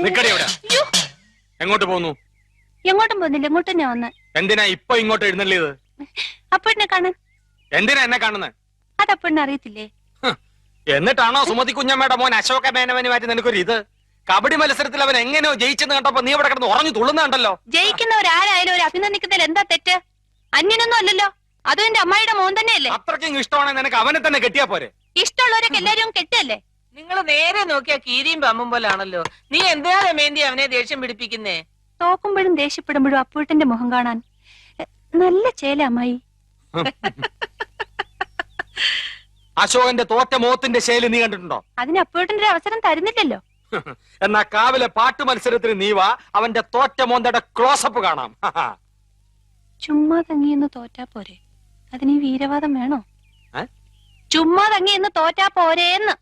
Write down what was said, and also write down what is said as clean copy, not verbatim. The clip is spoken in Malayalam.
നിക്കടി എവിടെ? എങ്ങോട്ട് പോന്നു? എങ്ങോട്ടും പോകുന്നില്ല, എങ്ങോട്ട് തന്നെ വന്ന്. എന്തിനാ ഇപ്പൊ ഇങ്ങോട്ട് എഴുന്നള്ളിയത്? അപ്പഴിനെ കാണാൻ. എന്തിനാ എന്നെ കാണുന്നത്? അതപ്പഴിനെ അറിയത്തില്ലേ? എന്നിട്ടാണോ സുമതി കുഞ്ഞമ്മയുടെ മോൻ അശോക മേനവന് മാറ്റി നിനക്കൊരു ഇത്? കബഡി മത്സരത്തിൽ അവൻ എങ്ങനെയോ ജയിച്ചെന്ന് കണ്ടപ്പോ നീ ഇവിടെ കിടന്ന് ഉറഞ്ഞു തുള്ളുന്നുണ്ടല്ലോ. ജയിക്കുന്നവരാരായാലും ഒരു അഭിനന്ദിക്കുന്നതിൽ എന്താ തെറ്റ്? അന്യനൊന്നും അല്ലല്ലോ, അതും എന്റെ അമ്മായിയുടെ മോൻ തന്നെയല്ലേ. അത്രയ്ക്കും ഇഷ്ടമാണെങ്കിൽ നിനക്ക് അവനെ തന്നെ കെട്ടിയാ പോരെ? ഇഷ്ടമുള്ളവരൊക്കെ എല്ലാരും കെട്ടല്ലേ? നിങ്ങൾ നേരെ നോക്കിയാ കീരിയും പമ്പും പോലാണല്ലോ. നീ എന്തിനാ രമേന്തി അവനെ ദേഷ്യം പിടിപ്പിക്കുന്നേ? തോക്കുമ്പോഴും ദേഷ്യപ്പെടുമ്പോഴും അപ്പൂട്ടന്റെ മുഖം കാണാൻ നല്ല ചേല അമ്മായി. അശോകന്റെ തോറ്റ മോത്തിന്റെ ശൈലി നീ കണ്ടിട്ടുണ്ടോ? അതിന് അപ്പൂട്ടന്റെ ഒരു അവസരം തരുന്നില്ലല്ലോ. എന്നാ കാവിലെ പാട്ട് മത്സരത്തിന് നീ വാ, അവന്റെ തോറ്റ മോന്തയുടെ ക്ലോസപ്പ് കാണാം. ചുമ്മാ തങ്ങിയെന്ന് തോറ്റാ പോരെ, അതിന് ഈ വീരവാദം വേണോ? ഏ? ചുമ്മാ തങ്ങിയെന്ന് തോറ്റാ പോരേന്ന്.